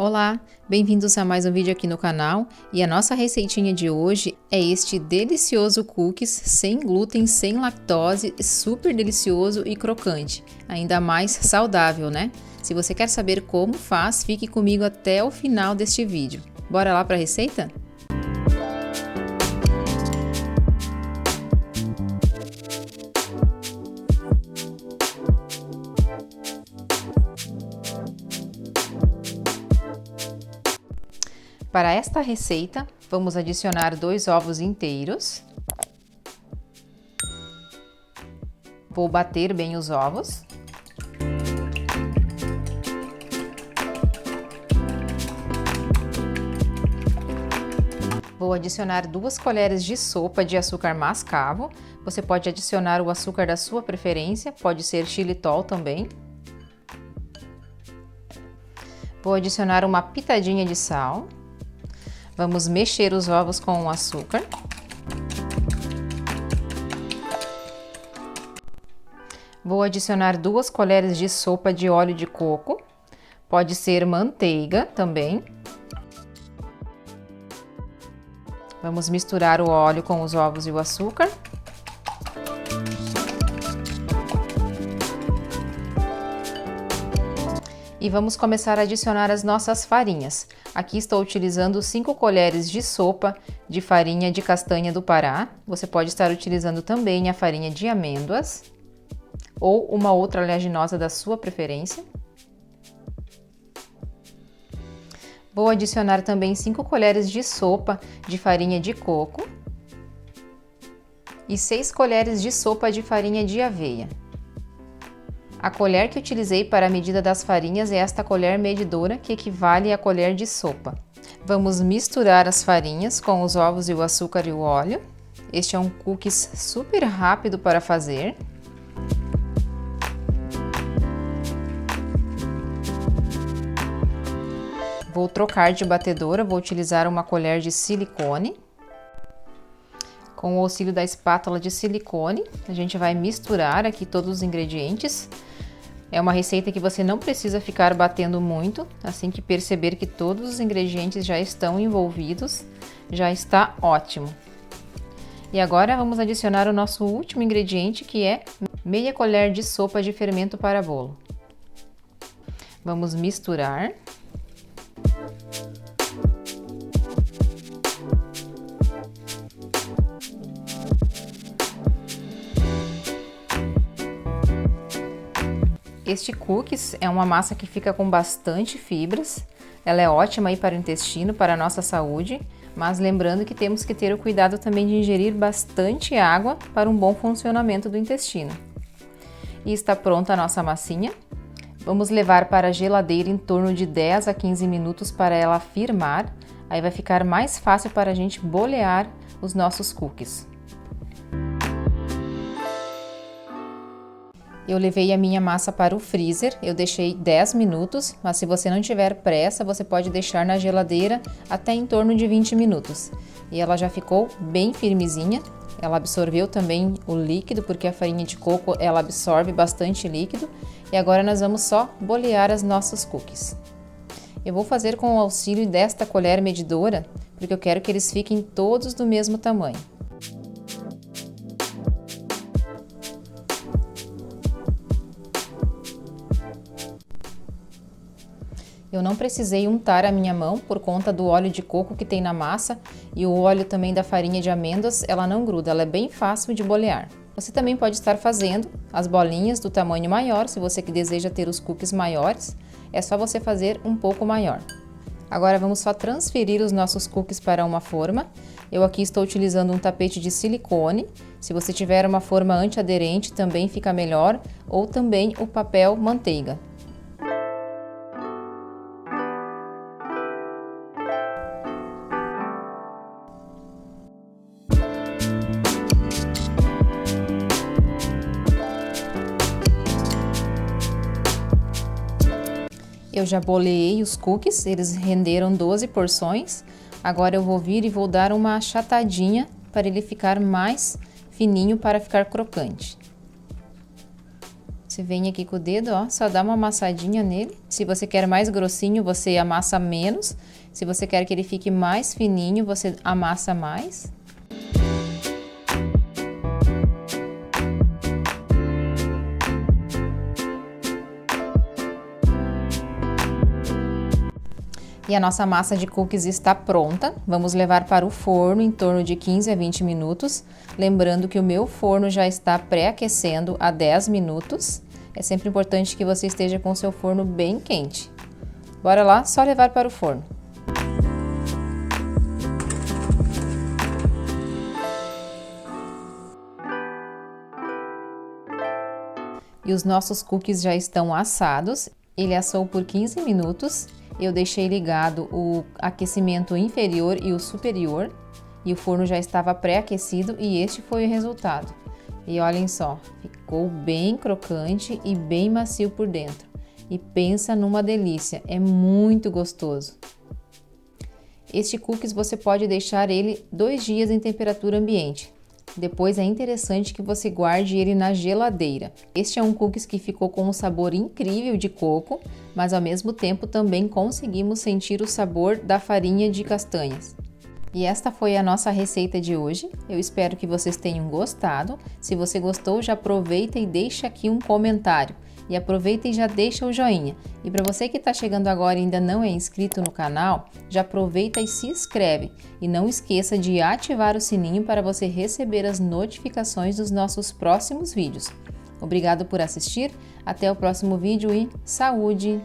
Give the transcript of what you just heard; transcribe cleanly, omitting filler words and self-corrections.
Olá, bem-vindos a mais um vídeo aqui no canal e a nossa receitinha de hoje é este delicioso cookies sem glúten, sem lactose, super delicioso e crocante, ainda mais saudável, né? Se você quer saber como faz, fique comigo até o final deste vídeo. Bora lá para a receita? Para esta receita, vamos adicionar 2 ovos inteiros. Vou bater bem os ovos. Vou adicionar 2 colheres de sopa de açúcar mascavo. Você pode adicionar o açúcar da sua preferência, pode ser xilitol também. Vou adicionar uma pitadinha de sal. Vamos mexer os ovos com o açúcar. Vou adicionar 2 colheres de sopa de óleo de coco. Pode ser manteiga também. Vamos misturar o óleo com os ovos e o açúcar. E vamos começar a adicionar as nossas farinhas. Aqui estou utilizando 5 colheres de sopa de farinha de castanha do Pará. Você pode estar utilizando também a farinha de amêndoas ou uma outra oleaginosa da sua preferência. Vou adicionar também 5 colheres de sopa de farinha de coco e 6 colheres de sopa de farinha de aveia. A colher que utilizei para a medida das farinhas é esta colher medidora, que equivale à colher de sopa. Vamos misturar as farinhas com os ovos e o açúcar e o óleo. Este é um cookies super rápido para fazer. Vou trocar de batedora, vou utilizar uma colher de silicone. Com o auxílio da espátula de silicone, a gente vai misturar aqui todos os ingredientes. É uma receita que você não precisa ficar batendo muito, assim que perceber que todos os ingredientes já estão envolvidos, já está ótimo. E agora vamos adicionar o nosso último ingrediente, que é meia colher de sopa de fermento para bolo. Vamos misturar. Este cookies é uma massa que fica com bastante fibras, ela é ótima aí para o intestino, para a nossa saúde, mas lembrando que temos que ter o cuidado também de ingerir bastante água para um bom funcionamento do intestino. E está pronta a nossa massinha. Vamos levar para a geladeira em torno de 10 a 15 minutos para ela firmar, aí vai ficar mais fácil para a gente bolear os nossos cookies. Eu levei a minha massa para o freezer, eu deixei 10 minutos, mas se você não tiver pressa, você pode deixar na geladeira até em torno de 20 minutos. E ela já ficou bem firmezinha, ela absorveu também o líquido, porque a farinha de coco ela absorve bastante líquido. E agora nós vamos só bolear as nossas cookies. Eu vou fazer com o auxílio desta colher medidora, porque eu quero que eles fiquem todos do mesmo tamanho. Eu não precisei untar a minha mão por conta do óleo de coco que tem na massa e o óleo também da farinha de amêndoas, ela não gruda, ela é bem fácil de bolear. Você também pode estar fazendo as bolinhas do tamanho maior, se você que deseja ter os cookies maiores, é só você fazer um pouco maior. Agora vamos só transferir os nossos cookies para uma forma. Eu aqui estou utilizando um tapete de silicone, se você tiver uma forma antiaderente também fica melhor, ou também o papel manteiga. Eu já boleei os cookies, eles renderam 12 porções. Agora eu vou vir e vou dar uma achatadinha para ele ficar mais fininho, para ficar crocante. Você vem aqui com o dedo, ó, só dá uma amassadinha nele. Se você quer mais grossinho, você amassa menos. Se você quer que ele fique mais fininho, você amassa mais. E a nossa massa de cookies está pronta. Vamos levar para o forno em torno de 15 a 20 minutos. Lembrando que o meu forno já está pré-aquecendo há 10 minutos. É sempre importante que você esteja com o seu forno bem quente. Bora lá, só levar para o forno. E os nossos cookies já estão assados. Ele assou por 15 minutos. Eu deixei ligado o aquecimento inferior e o superior. E o forno já estava pré-aquecido e este foi o resultado. E olhem só, ficou bem crocante e bem macio por dentro. E pensa numa delícia, é muito gostoso. Este cookies você pode deixar ele 2 dias em temperatura ambiente. Depois é interessante que você guarde ele na geladeira. Este é um cookies que ficou com um sabor incrível de coco, mas ao mesmo tempo também conseguimos sentir o sabor da farinha de castanhas. E esta foi a nossa receita de hoje. Eu espero que vocês tenham gostado. Se você gostou, já aproveita e deixa aqui um comentário. E aproveita e já deixa o joinha. E para você que está chegando agora e ainda não é inscrito no canal, já aproveita e se inscreve. E não esqueça de ativar o sininho para você receber as notificações dos nossos próximos vídeos. Obrigado por assistir, até o próximo vídeo e saúde!